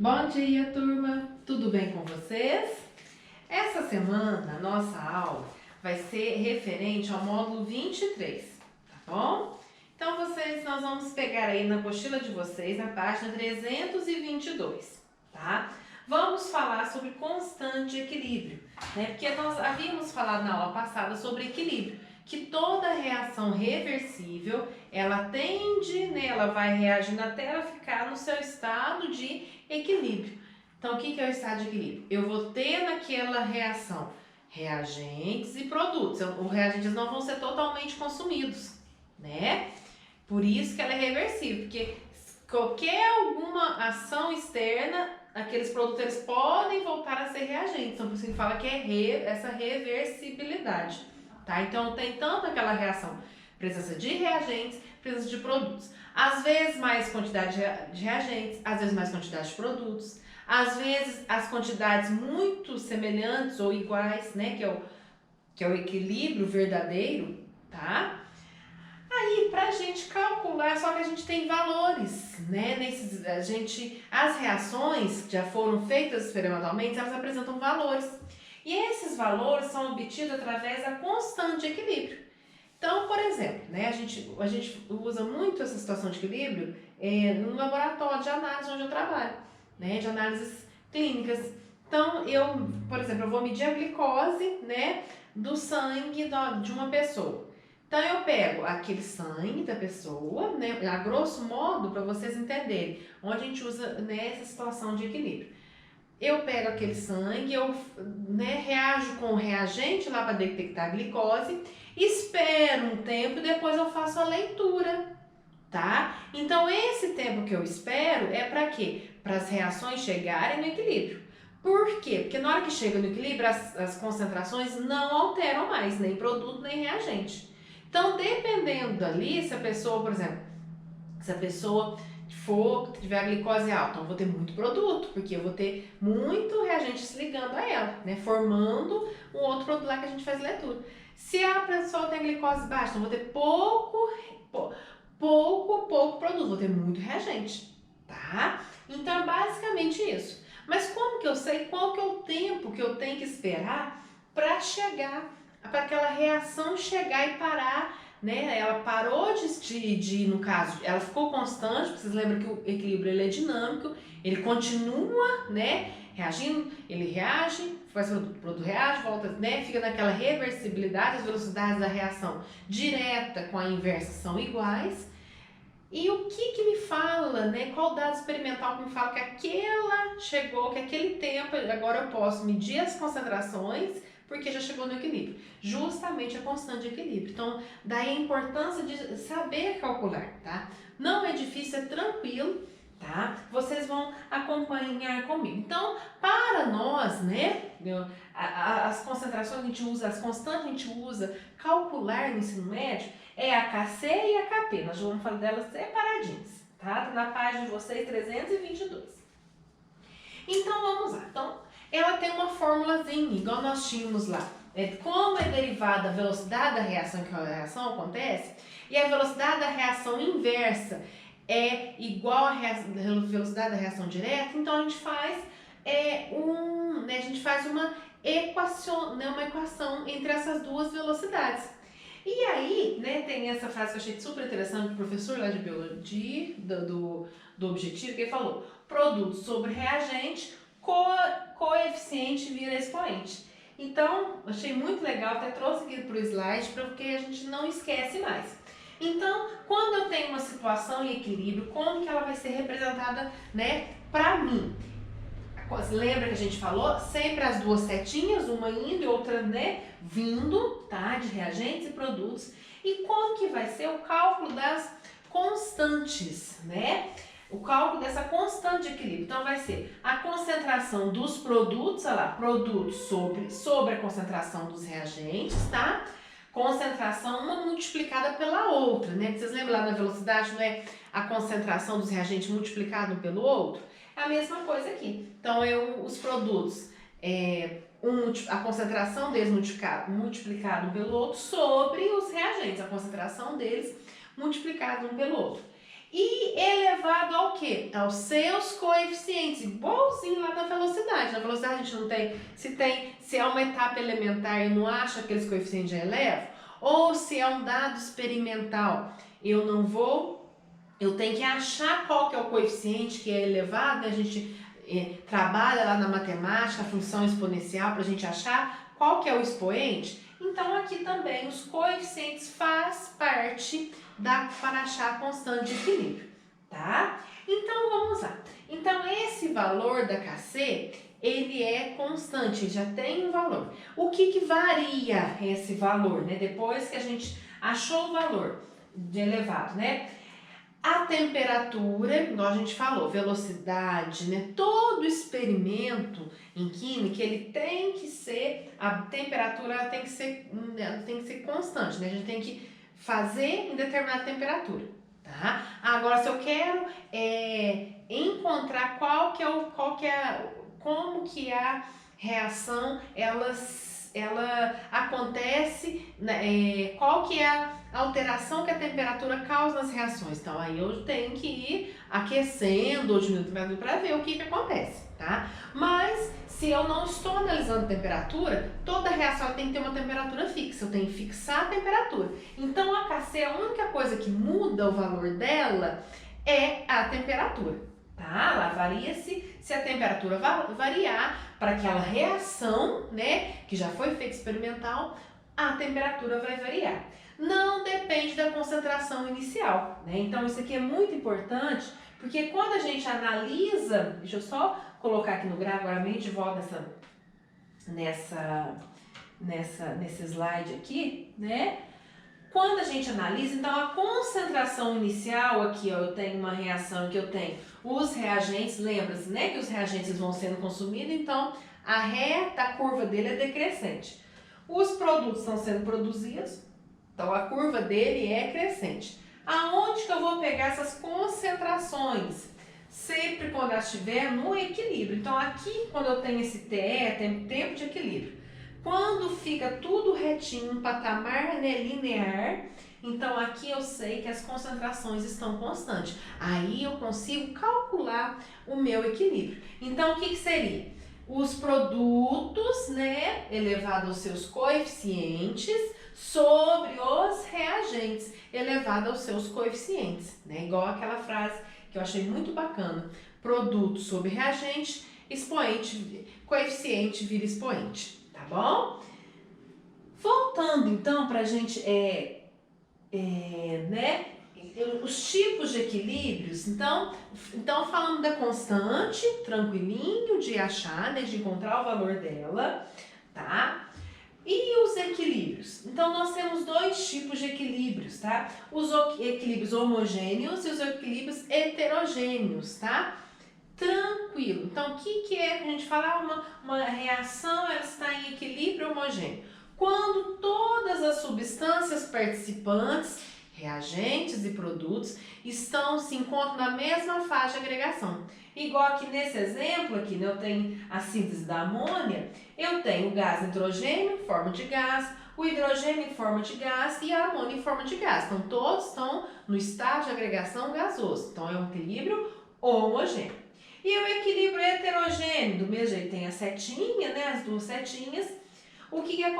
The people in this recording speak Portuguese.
Bom dia, turma! Tudo bem com vocês? Essa semana, a nossa aula vai ser referente ao módulo 23, tá bom? Então, nós vamos pegar aí na apostila de vocês, na página 322, tá? Vamos falar sobre constante de equilíbrio, né? Porque nós havíamos falado na aula passada sobre equilíbrio, que toda reação reversível, ela tende, né, ela vai reagindo até ela ficar no seu estado de equilíbrio. Então, o que é o estado de equilíbrio? Eu vou ter naquela reação reagentes e produtos. Os reagentes não vão ser totalmente consumidos, né? Por isso que ela é reversível, porque qualquer alguma ação externa, aqueles produtos eles podem voltar a ser reagentes. Então, por isso que fala que é essa reversibilidade, tá? Então, tem tanto aquela reação, presença de reagentes, presença de produtos. Às vezes mais quantidade de reagentes, às vezes mais quantidade de produtos, às vezes as quantidades muito semelhantes ou iguais, né? Que é o equilíbrio verdadeiro, tá? Aí, pra gente calcular, só que a gente tem valores, né? As reações que já foram feitas experimentalmente, elas apresentam valores. E esses valores são obtidos através da constante de equilíbrio. Então, por exemplo, né, a gente usa muito essa situação de equilíbrio no laboratório de análise onde eu trabalho, né, de análises clínicas. Então, por exemplo, eu vou medir a glicose, né, do sangue de uma pessoa. Então, eu pego aquele sangue da pessoa, né, a grosso modo, para vocês entenderem, onde a gente usa nessa situação de equilíbrio. Eu pego aquele sangue, reajo com o reagente lá para detectar a glicose, espero um tempo e depois eu faço a leitura, tá? Então, esse tempo que eu espero é para quê? Para as reações chegarem no equilíbrio. Por quê? Porque na hora que chega no equilíbrio, as concentrações não alteram mais, nem produto, nem reagente. Então, dependendo ali, se a pessoa, por exemplo, se a pessoa tiver a glicose alta, então eu vou ter muito produto, porque eu vou ter muito reagente se ligando a ela, né? Formando um outro produto lá que a gente faz leitura. Se a pessoa tem glicose baixa, então eu vou ter pouco produto, vou ter muito reagente, tá? Então é basicamente isso. Mas como que eu sei qual que é o tempo que eu tenho que esperar para chegar, para aquela reação chegar e parar, né? Ela parou no caso, ela ficou constante, vocês lembram que o equilíbrio ele é dinâmico, ele continua, né, reagindo, ele reage, faz o produto reage, volta, né, fica naquela reversibilidade, as velocidades da reação direta com a inversa são iguais. E o que me fala, né, qual dado experimental que me fala que aquele tempo, agora eu posso medir as concentrações, porque já chegou no equilíbrio. Justamente a constante de equilíbrio. Então, daí a importância de saber calcular, tá? Não é difícil, é tranquilo, tá? Vocês vão acompanhar comigo. Então, para nós, né, as concentrações a gente usa, as constantes a gente usa, calcular no ensino médio, é a KC e a KP. Nós já vamos falar delas separadinhas, tá? Tá na página de vocês 322. Então, vamos lá. Então, ela tem uma formulazinha, igual nós tínhamos lá. Como é derivada a velocidade da reação, que a reação acontece, e a velocidade da reação inversa é igual à velocidade da reação direta, então a gente faz uma equação entre essas duas velocidades. E aí, né, tem essa frase que eu achei super interessante do professor lá de biologia, do objetivo, que ele falou: produto sobre reagente, coeficiente vira expoente. Então, achei muito legal, até trouxe aqui para o slide, porque a gente não esquece mais. Então, quando eu tenho uma situação em equilíbrio, como que ela vai ser representada, né, para mim? Lembra que a gente falou? Sempre as duas setinhas, uma indo e outra, né, vindo, tá, de reagentes e produtos. E como que vai ser o cálculo das constantes, né? O cálculo dessa constante de equilíbrio. Então, vai ser a concentração dos produtos, olha lá, produtos sobre a concentração dos reagentes, tá? Concentração uma multiplicada pela outra, né? Vocês lembram lá na velocidade, não é a concentração dos reagentes multiplicado um pelo outro? É a mesma coisa aqui. Então, os produtos, a concentração deles multiplicado um pelo outro sobre os reagentes, a concentração deles multiplicado um pelo outro. E elevado ao quê? Aos seus coeficientes, igualzinho lá na velocidade. Na velocidade a gente não tem, se é uma etapa elementar e não acha aqueles coeficientes, já elevo, ou se é um dado experimental, eu tenho que achar qual que é o coeficiente que é elevado, né? A gente trabalha lá na matemática, a função exponencial, para a gente achar qual que é o expoente. Então, aqui também os coeficientes faz parte para achar a constante de equilíbrio, tá? Então, vamos lá. Então, esse valor da KC, ele é constante, já tem um valor. O que varia esse valor, né? Depois que a gente achou o valor de elevado, né? A temperatura, igual a gente falou, velocidade, né? Todo experimento em química, ele tem que ser, a temperatura ela tem que ser constante, né? A gente tem que fazer em determinada temperatura, tá? Agora, se eu quero encontrar como que a reação, ela acontece, né, qual que é a alteração que a temperatura causa nas reações. Então, aí eu tenho que ir aquecendo ou diminuindo a temperatura para ver o que acontece, tá? Mas, se eu não estou analisando temperatura, toda reação tem que ter uma temperatura fixa, eu tenho que fixar a temperatura. Então, a KC, a única coisa que muda o valor dela é a temperatura, tá? Ela varia se a temperatura variar para aquela reação, né, que já foi feita experimental, a temperatura vai variar. Não depende da concentração inicial, né? Então, isso aqui é muito importante, porque quando a gente analisa, deixa eu só colocar aqui no gráfico, agora a mente volta nesse slide aqui, né? Quando a gente analisa, então a concentração inicial aqui, ó, eu tenho uma reação que eu tenho os reagentes, lembra-se, né, que os reagentes vão sendo consumidos, então a curva dele é decrescente. Os produtos estão sendo produzidos, então a curva dele é crescente. Aonde que eu vou pegar essas concentrações? Sempre quando ela estiver no equilíbrio. Então aqui, quando eu tenho esse TE, tem tempo de equilíbrio. Quando fica tudo retinho, um patamar, né, linear, então aqui eu sei que as concentrações estão constantes. Aí eu consigo calcular o meu equilíbrio. Então, o que seria? Os produtos, né, elevado aos seus coeficientes, sobre os reagentes, elevado aos seus coeficientes, né? Igual aquela frase que eu achei muito bacana. Produto sobre reagente, coeficiente vira expoente. Tá bom? Voltando então para a gente, né, os tipos de equilíbrios, então falando da constante, tranquilinho de achar, né, de encontrar o valor dela, tá? E os equilíbrios? Então nós temos dois tipos de equilíbrios, tá? Os equilíbrios homogêneos e os equilíbrios heterogêneos, tá? Tranquilo. Então, o que é que a gente fala? Uma reação, ela está em equilíbrio homogêneo. Quando todas as substâncias participantes, reagentes e produtos, se encontram na mesma fase de agregação. Igual aqui nesse exemplo, aqui, né, eu tenho a síntese da amônia, eu tenho o gás nitrogênio em forma de gás, o hidrogênio em forma de gás e a amônia em forma de gás. Então, todos estão no estado de agregação gasoso. Então, é um equilíbrio homogêneo. E o equilíbrio heterogêneo, do mesmo jeito, tem a setinha, né, as duas setinhas. O que acontece?